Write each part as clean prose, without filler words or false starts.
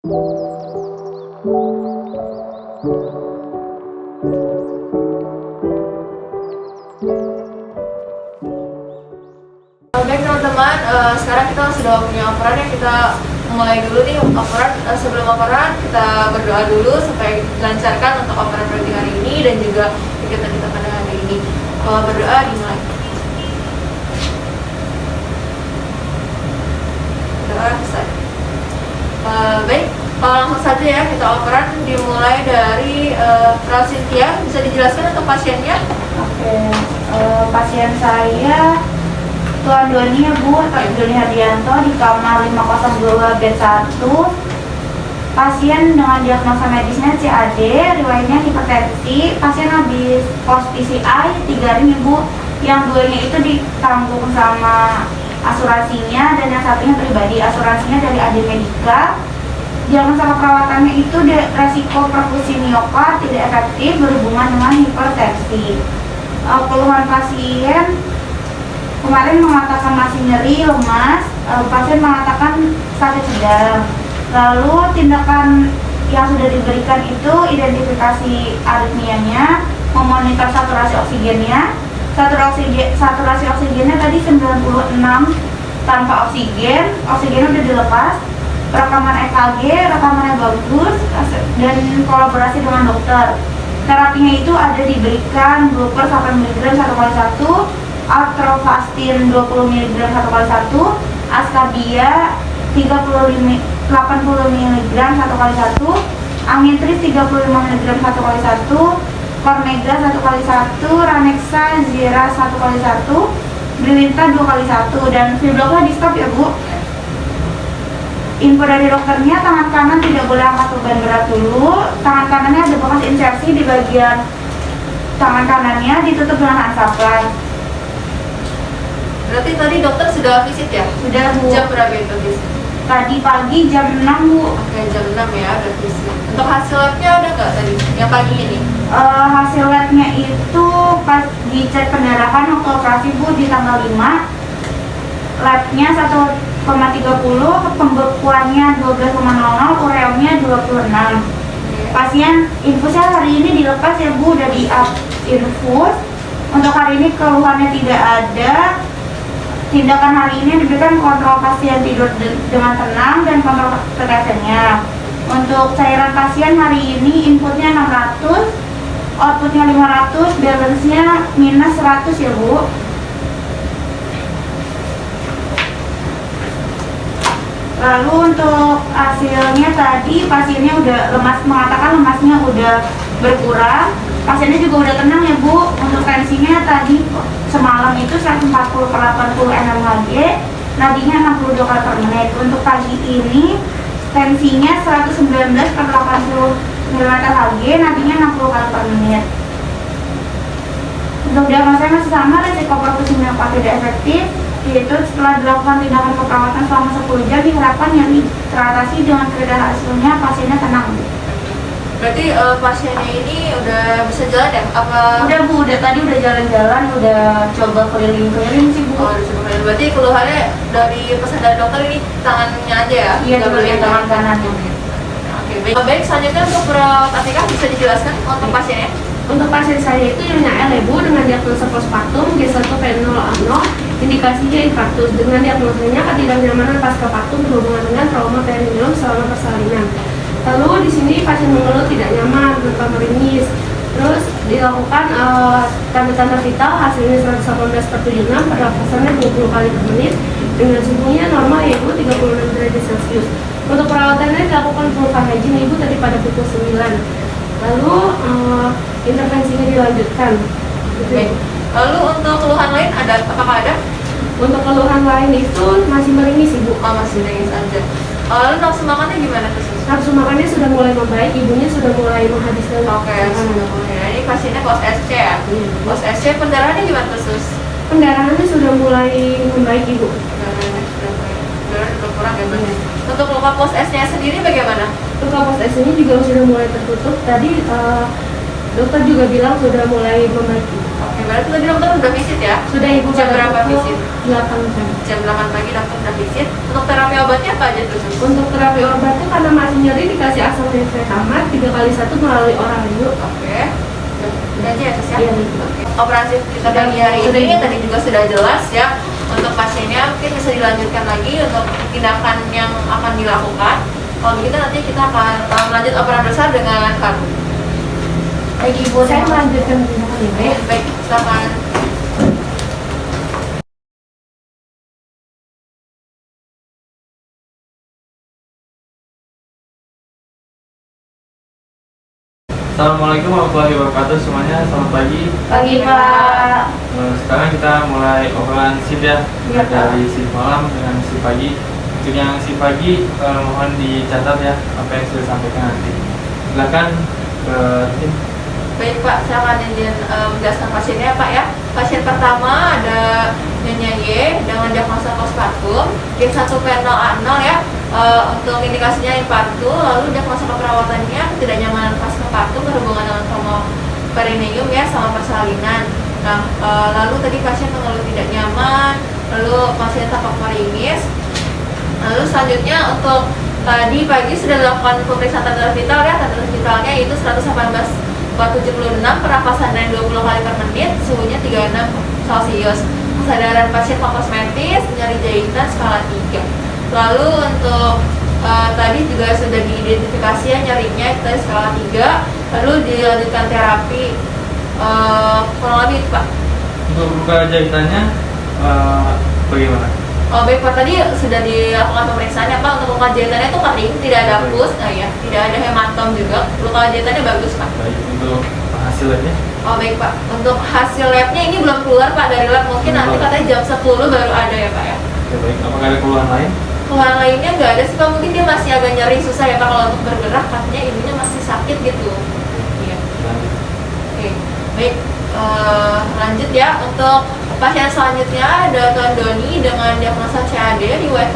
Baik teman-teman, sekarang kita sudah punya operan ya. Kita mulai dulu nih operan. Sebelum operan kita berdoa dulu supaya dilancarkan untuk operan pada hari ini dan juga kegiatan kita pada hari ini. Berdoa dimulai. Berdoa selesai. Baik, langsung saja ya kita operan, dimulai dari Cynthia. Bisa dijelaskan untuk pasiennya? Oke, pasien saya Tuan Doni ya Bu, Doni Hardianto di kamar 502 bed 1. Pasien dengan diagnosa medisnya CAD, riwayatnya hipertensi. Pasien habis post PCI 3 ring Ibu, yang 2-nya itu ditanggung sama asuransinya dan yang satunya pribadi. Asuransinya dari AD Medika. Diagnosa perawatannya itu resiko perfusi miokard tidak efektif berhubungan dengan hipertensi. Keluhan pasien kemarin mengatakan masih nyeri, lemas, pasien mengatakan sakit sedang. Lalu tindakan yang sudah diberikan itu identifikasi aritmianya, memonitor saturasi oksigennya. Saturasi oksigennya tadi 96 tanpa oksigen, oksigennya udah dilepas. Rekaman EKG, rekamannya bagus, dan kolaborasi dengan dokter. Terapinya itu ada diberikan gluper 8 mg 1x1, atorvastatin 20 mg 1x1, Ascabia 80 mg 1x1, Amitris 35 mg 1x1, Cornega 1x1, Ranexa Zira 1x1, Brilinta 2x1, dan Fibloklah di stop ya Bu. Info dari dokternya, tangan kanan tidak boleh angkat beban berat dulu. Tangan kanannya ada bekas insersi di bagian tangan kanannya, ditutup dengan hansaplast. Berarti tadi dokter sudah visit ya? Sudah Bu. Jam berapa itu visit? Tadi pagi jam 6 Bu. Oke, jam 6 ya udah visit. Untuk hasil labnya ada nggak tadi? Yang pagi ini? Hasil labnya itu pas dicek pendarahan waktu operasi Bu di tanggal 5. Labnya 1,30, pembekuannya 12,00, ureumnya 26. Pasien infusnya hari ini dilepas ya Bu, udah di up infus. Untuk hari ini keluhannya tidak ada. Tindakan hari ini diberikan kontrol pasien tidur dengan tenang dan kontrol tetesannya. Untuk cairan pasien hari ini inputnya 600, outputnya 500, balance-nya minus 100 ya Bu. Lalu untuk hasilnya tadi pasiennya udah lemas, mengatakan lemasnya udah berkurang. Pasiennya juga udah tenang ya Bu. Untuk tensinya tadi semalam itu 140/80 mmHg, nadinya 62 kali per menit. Untuk pagi ini tensinya 119/80 mmHg, nadinya 60 kali per menit. Untuk diagnosa masih sama, resiko perfusi miokard tidak efektif, yaitu setelah dilakukan tindakan keperawatan selama 10 jam diharapkan nyeri teratasi dengan keadaan hasilnya pasiennya tenang. Berarti pasiennya ini udah bisa jalan ya? Apa? Udah Bu, tadi udah jalan-jalan, udah coba keliling-keliling sih Bu. Oh, udah coba keliling. Berarti keluhannya dari pesan dari dokter ini tangannya aja ya? Iya, di bagian tangan kanannya. Oke, baik. Baik, selanjutnya untuk perawat ATK bisa dijelaskan untuk pasiennya? Untuk pasien saya itu nyonya L Bu dengan diagnosa postpartum G1 fenol ano, indikasinya infarktus dengan diagnosanya ketidaknyamanan pasca partum berhubungan dengan trauma perineum selama persalinan. Lalu di sini pasien mengeluh tidak nyaman, tanpa meringis. Terus dilakukan tanda-tanda vital, hasilnya 118/76, pernapasannya 20 kali per menit dengan suhunya normal yaitu 36 derajat Celcius. Untuk perawatannya dilakukan full hygiene Ibu tadi pada pukul 9. Lalu intervensinya dilanjutkan. Baik. Lalu untuk keluhan lain ada? Apakah ada? Untuk keluhan lain itu masih meringis Ibu. Oh, masih nangis aja. Lalu nafsu makannya gimana tuh? Nafsu makannya sudah mulai membaik, ibunya sudah mulai menghabiskan. Oke, sudah mulai. Nah, ini pasiennya post SC ya? Post SC pendarahannya gimana tuh Sus? Pendarahannya sudah mulai membaik Ibu. Pendarahannya sudah mulai berkurang ya berarti. Untuk luka post S-nya sendiri bagaimana? Luka post S-nya juga sudah mulai tertutup. Tadi dokter juga bilang sudah mulai membaik. Oke, berarti tadi dokter udah visit ya? Sudah Ibu. Jam pada berapa pukul visit? 8 pagi. Jam 8 pagi dokter udah visit. Untuk terapi obatnya apa aja tuh? Untuk terapi obatnya karena masih nyeri dikasih asam nefretamat 3 kali 1 melalui oral Ibu. Oke. Udah aja ya tes ya? Iya, Ibu. Oke. Operasi kita pagi hari Sudah, ini Ibu. tadi juga sudah jelas ya. Untuk pasiennya mungkin bisa dilanjutkan lagi untuk tindakan yang akan dilakukan. Kalau begitu nanti kita akan lanjut operan besar dengan Karu. Baik Ibu, Saya terima kasih. melanjutkan tindakan ya, Pak. Baik, silakan. Assalamualaikum warahmatullahi wabarakatuh semuanya, selamat pagi. Pagi Pak. Sekarang kita mulai obrolan shift ya, Iya, Pak. dari shift malam dengan shift pagi. Untuk yang shift pagi mohon dicatat ya apa yang sudah disampaikan nanti. Silakan ke tim. Baik Pak, silakan izin menjelaskan pasiennya Pak ya. Pasien pertama ada Nyonya Y dengan diagnosa postpartum G1P0A0 ya. Untuk indikasinya infarktus, lalu diagnosa keperawatannya ketidaknyamanan pasca-partum berhubungan dengan trauma perineum ya sama persalinan. Nah, lalu tadi pasien mengeluh tidak nyaman, lalu pasien tampak merimis. Lalu selanjutnya untuk tadi pagi sudah dilakukan pemeriksaan tanda vital ya, tanda vitalnya itu 118/76, pernapasan 20 kali per menit, suhunya 36 Celcius. Kesadaran pasien kosmetis, nyeri jahitan skala 3. Lalu untuk tadi juga sudah diidentifikasi ya nyerinya kita skala 3. Lalu dilanjutkan terapi kurang lebih Pak. Untuk luka jahitannya bagaimana? Oh baik Pak, tadi sudah dilakukan pemeriksaannya Pak. Untuk luka jahitannya itu kering, tidak ada pus, ya, tidak ada hematom juga. Luka jahitannya bagus Pak. Baik, untuk hasilnya? Oh baik Pak, untuk hasil labnya ini belum keluar Pak dari lab, mungkin nanti katanya jam 10 baru ada ya Pak ya. Oke, baik. Apakah ada keluhan lain? Keluhan lainnya nggak ada sih Pak, mungkin dia masih agak nyeri susah ya Pak kalau untuk bergerak, katanya ibunya masih sakit gitu. Iya. Lanjut. Oke, baik. Lanjut ya, untuk pasien selanjutnya ada Tuan Doni dengan diagnosa CAD riwayat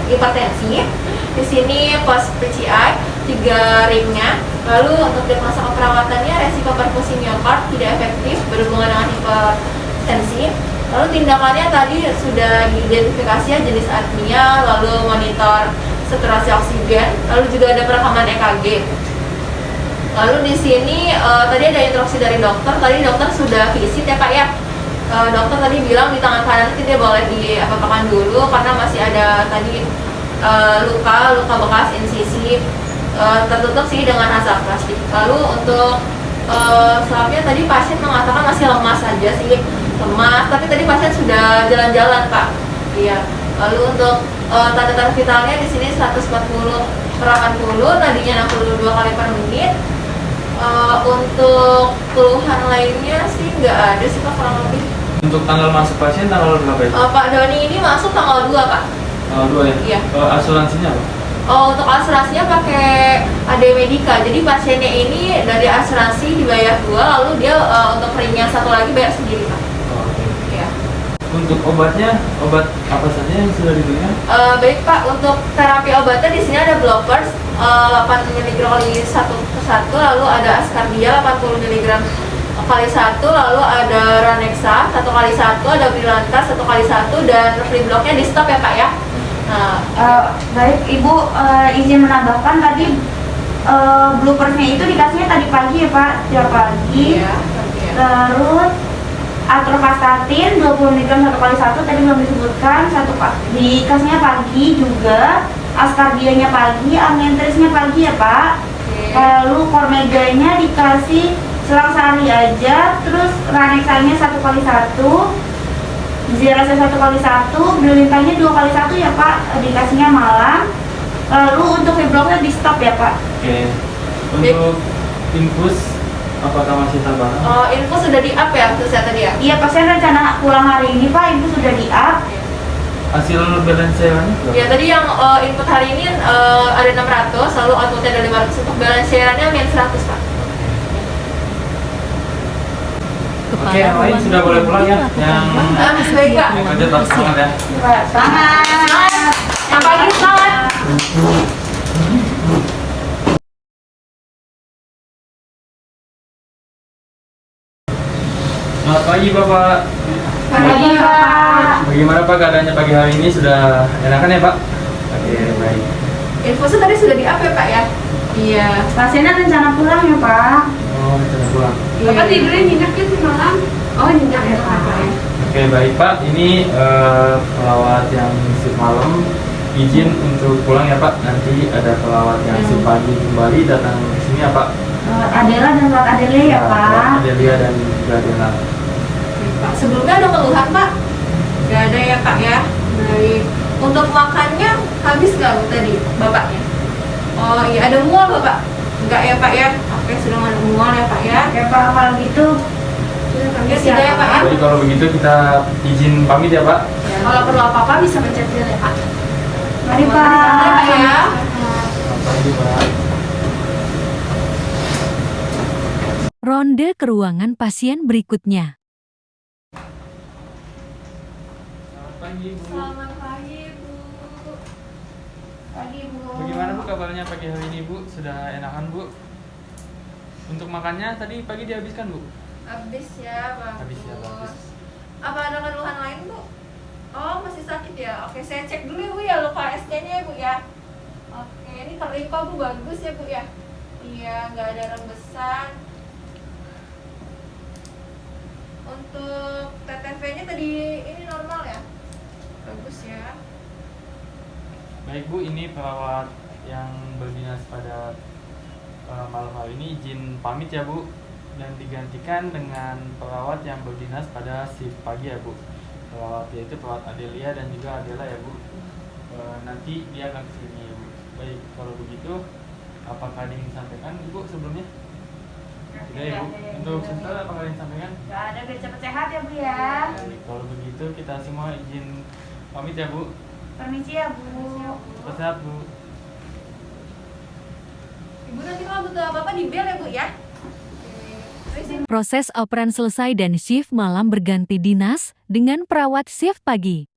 hipertensi. Di sini post PCI 3 ringnya. Lalu untuk diagnosa keperawatannya resiko perfusi miokard tidak efektif berhubungan dengan hipertensi. Lalu tindakannya tadi sudah diidentifikasi ya jenis artmia, lalu monitor saturasi oksigen, lalu juga ada perekaman EKG. Lalu di sini tadi ada instruksi dari dokter. Tadi dokter sudah visit ya Pak ya. Dokter tadi bilang di tangan kanan nanti dia boleh diapa-apakan dulu karena masih ada tadi luka bekas insisi tertutup sih dengan asap plastik. Lalu untuk selapnya tadi pasien mengatakan masih lemas saja sih, lemas. Tapi tadi pasien sudah jalan-jalan Pak. Iya. Lalu untuk tanda-tanda vitalnya di sini 140/80, nadinya 62 kali per menit. Untuk keluhan lainnya sih nggak ada sih Pak kurang lebih. Untuk tanggal masuk pasien tanggal berapa itu? Pak Doni ini masuk tanggal 2 Pak. Tanggal 2 ya? Iya. Asuransinya apa? Untuk asuransinya pakai AD Medika. Jadi pasiennya ini dari asuransi dibayar 2, lalu dia untuk ring yang satu lagi bayar sendiri Pak. Oh, oke. Iya. Untuk obatnya, obat apa saja yang sudah diberikan? Baik Pak, untuk terapi obatnya di sini ada blockers 8 mg kali 1/1, lalu ada ascardia 80 mg kali 1, lalu ada Ranexa 1x1, ada Brilantas 1x1, dan free blocknya di stop ya Pak ya. Nah, Baik Ibu, izin menambahkan tadi bloopersnya itu dikasihnya tadi pagi ya Pak, tiap pagi. iya. Terus atorvastatin 20 mg 1x1 tadi belum disebutkan, dikasihnya pagi juga, ascardianya pagi, ammentrisnya pagi ya Pak. Oke. Lalu kormeganya dikasih selang sehari aja, terus ranexanya 1x1, zirasa 1x1, bilintanya 2x1 ya Pak, dikasihnya malam. Lalu untuk fibroknya di stop ya Pak. Oke. Untuk infus, apakah masih tambahan? Info sudah di up ya terus ya tadi ya. Iya, pasien rencana pulang hari ini Pak, ibu sudah di up. Hasil balansirannya berapa? Ya tadi yang input hari ini ada 600, lalu outputnya ada 500. Untuk balance share-nya min 100 Pak. Oke, yang lain sudah boleh pulang ya. Yang Baik Pak. kerja tetap semangat ya. Selamat. Yang pagi selamat. Selamat pagi Bapak. Pagi, Pak. Bagaimana Pak keadaannya pagi hari ini? Sudah enakan ya Pak? Oke, baik. Infusnya tadi sudah di up ya Pak ya? Iya. Pasiennya rencana pulang ya, Pak. Oh, sudah pulang. Bapak tidurnya nyenyak ya di malam? Oh nyenyak ya Pak ya. Oke, baik Pak. Ini pelawat yang shift malam izin untuk pulang ya Pak. Nanti ada pelawat yang shift pagi kembali datang ke sini ya Pak. Adela dan Pak Adelia ya, Pak. Perawat Adelia dan juga Adela. Oke, Pak. Sebelumnya ada keluhan Pak? Gak ada ya Pak ya? Baik. Untuk makannya habis nggak Bu tadi Bapaknya? Oh iya, ada mual Bapak? Enggak ya Pak ya? Oke, sudah nggak ada mual ya Pak ya? Oke, Pak, kalau gitu Ya sudah ya Pak ya? Baik, kalau begitu kita izin pamit ya Pak. Ya, kalau perlu apa-apa bisa pencet bel ya Pak. mari, Ya Pak. Pak ya? Selamat pagi Pak. Ronde ke ruangan pasien berikutnya. Selamat pagi Bu. Selamat pagi Bu. Pagi, Bu. Bagaimana Bu kabarnya pagi hari ini Bu? Sudah enakan Bu? Untuk makannya tadi pagi dihabiskan Bu? Habis ya bagus. Habis ya, bagus. Apa ada keluhan lain Bu? Oh masih sakit ya? Oke, saya cek dulu ya Bu ya luka ST-nya ya Bu ya. Oke, ini kering kok Bu, bagus ya Bu ya. Iya, nggak ada rembesan. Untuk TTV-nya tadi ini normal ya? Bagus ya. Baik Bu, ini perawat yang berdinas pada malam hari ini izin pamit ya Bu, dan digantikan dengan perawat yang berdinas pada shift pagi ya Bu. Perawat yaitu perawat Adelia dan juga Adela ya Bu. Nanti dia akan kesini ya Bu. Baik, kalau begitu apakah ada yang disampaikan Ibu sebelumnya? Tidak ya Bu. Untuk suster apakah ada yang disampaikan? Nggak ada, biar cepat sehat ya, Bu ya. Baik, kalau begitu kita semua izin pamit ya Bu. Permisi ya, Bu. Cepat sehat Bu. Ibu nanti kalau butuh apa-apa di bel ya Bu ya. Oke. Proses operan selesai dan shift malam berganti dinas dengan perawat shift pagi.